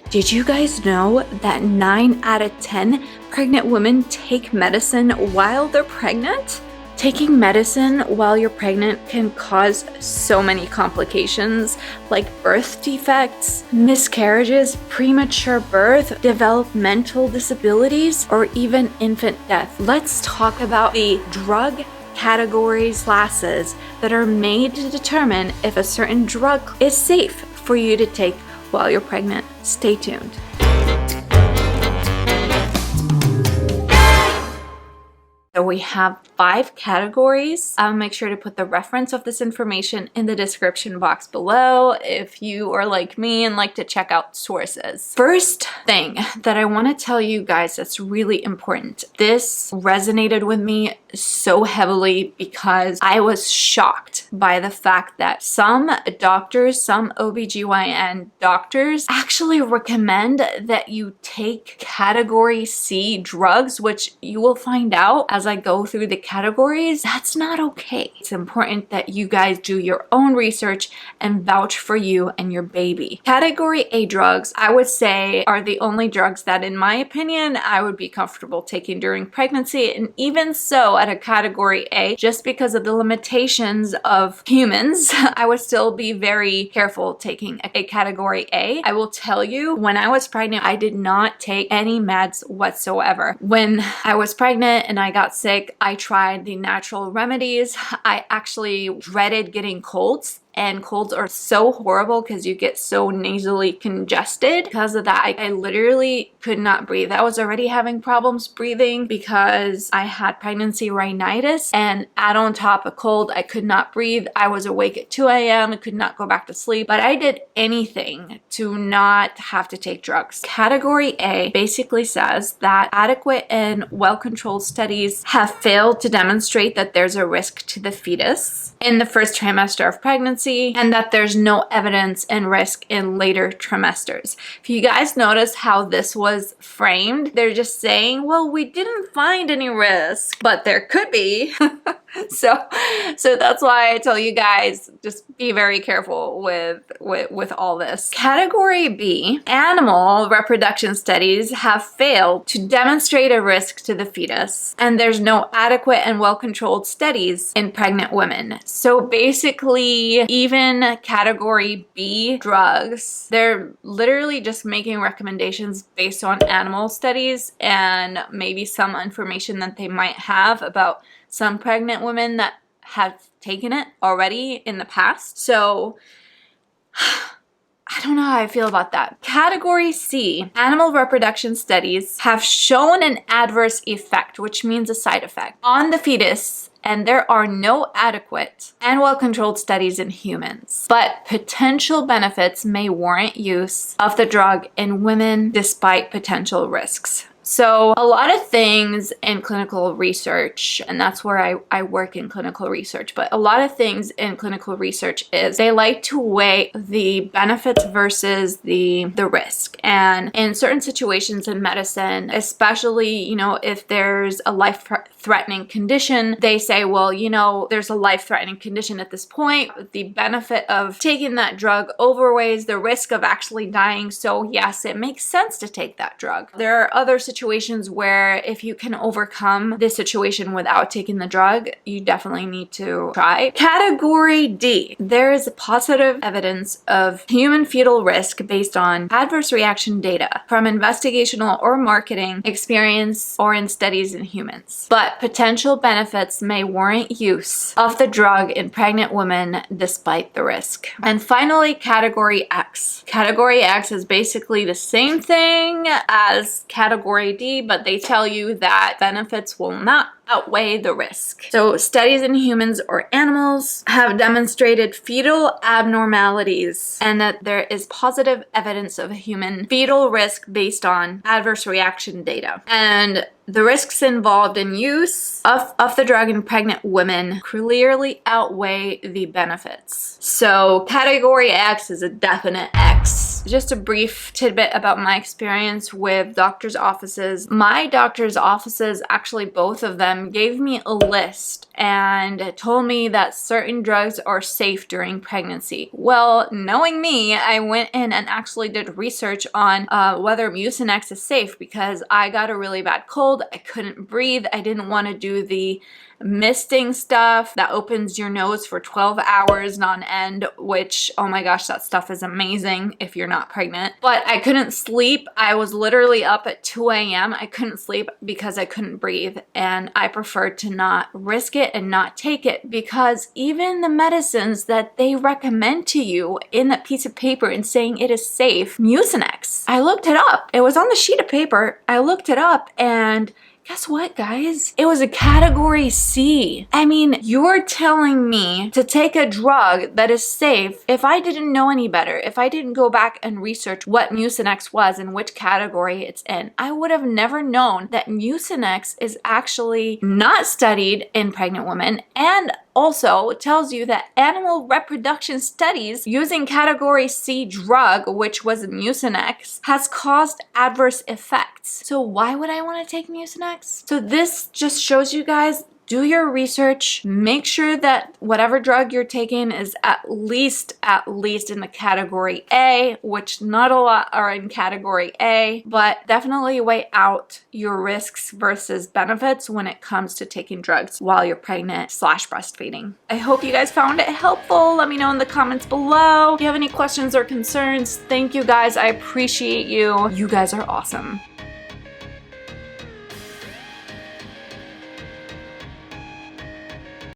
Did you guys know that 9 out of 10 pregnant women take medicine while they're pregnant? Taking medicine while you're pregnant can cause so many complications like birth defects, miscarriages, premature birth, developmental disabilities, or even infant death. Let's talk about the drug categories, classes that are made to determine if a certain drug is safe for you to take while you're pregnant. Stay tuned. So we have 5 categories. I'll make sure to put the reference of this information in the description box below if you are like me and like to check out sources. First thing that I want to tell you guys that's really important. This resonated with me so heavily because I was shocked by the fact that some doctors, some OBGYN doctors actually recommend that you take category C drugs, which you will find out as I go through the categories. That's not okay. It's important that you guys do your own research and vouch for you and your baby. Category A drugs, I would say, are the only drugs that, in my opinion, I would be comfortable taking during pregnancy. And even so, at a category A, just because of the limitations of humans, I would still be very careful taking a category A. I will tell you, when I was pregnant, I did not take any meds whatsoever. When I was pregnant and I got sick, I tried the natural remedies. I actually dreaded getting colds. And colds are so horrible because you get so nasally congested. Because of that, I literally could not breathe. I was already having problems breathing because I had pregnancy rhinitis, and add on top a cold, I could not breathe. I was awake at 2 a.m. I could not go back to sleep, but I did anything to not have to take drugs. Category A basically says that adequate and well-controlled studies have failed to demonstrate that there's a risk to the fetus in the first trimester of pregnancy, and that there's no evidence and risk in later trimesters. If you guys notice how this was framed, they're just saying, well, we didn't find any risk, but there could be. So that's why I tell you guys, just be very careful with all this. Category B, animal reproduction studies have failed to demonstrate a risk to the fetus, and there's no adequate and well-controlled studies in pregnant women. So basically, even category B drugs, they're literally just making recommendations based on animal studies and maybe some information that they might have about some pregnant women that have taken it already in the past. So I don't know how I feel about that. Category C, animal reproduction studies have shown an adverse effect, which means a side effect, on the fetus, and there are no adequate and well-controlled studies in humans. But potential benefits may warrant use of the drug in women despite potential risks. So a lot of things in clinical research, and that's where I work in clinical research, but a lot of things in clinical research is they like to weigh the benefits versus the risk. And in certain situations in medicine, especially, if there's a life-threatening condition, they say, well, there's a life-threatening condition at this point. The benefit of taking that drug overweighs the risk of actually dying. So yes, it makes sense to take that drug. There are other situations where if you can overcome this situation without taking the drug, you definitely need to try. Category D, there is positive evidence of human fetal risk based on adverse reaction data from investigational or marketing experience or in studies in humans. But potential benefits may warrant use of the drug in pregnant women despite the risk. And finally, category X. Category X is basically the same thing as category D, but they tell you that benefits will not outweigh the risk. So studies in humans or animals have demonstrated fetal abnormalities and that there is positive evidence of human fetal risk based on adverse reaction data. And the risks involved in use of the drug in pregnant women clearly outweigh the benefits. So category X is a definite X. guys, just a brief tidbit about my experience with doctor's offices. My doctor's offices, actually both of them, gave me a list and told me that certain drugs are safe during pregnancy. Well, knowing me, I went in and actually did research on whether Mucinex is safe because I got a really bad cold. I couldn't breathe. I didn't want to do the misting stuff that opens your nose for 12 hours on end, which, oh my gosh, that stuff is amazing if you're not pregnant. But I couldn't sleep. I was literally up at 2 a.m. I couldn't sleep because I couldn't breathe, and I preferred to not risk it and not take it, because even the medicines that they recommend to you in that piece of paper and saying it is safe, Mucinex, I looked it up. It was on the sheet of paper. I looked it up, and guess what, guys? It was a category C. I mean, you're telling me to take a drug that is safe. If I didn't know any better, if I didn't go back and research what Mucinex was and which category it's in, I would have never known that Mucinex is actually not studied in pregnant women, and also tells you that animal reproduction studies using category C drug, which was Mucinex, has caused adverse effects. So why would I want to take Mucinex? So this just shows you guys, do your research, make sure that whatever drug you're taking is at least in the category A, which not a lot are in category A, but definitely weigh out your risks versus benefits when it comes to taking drugs while you're pregnant / breastfeeding. I hope you guys found it helpful. Let me know in the comments below. If you have any questions or concerns, thank you guys. I appreciate you. You guys are awesome.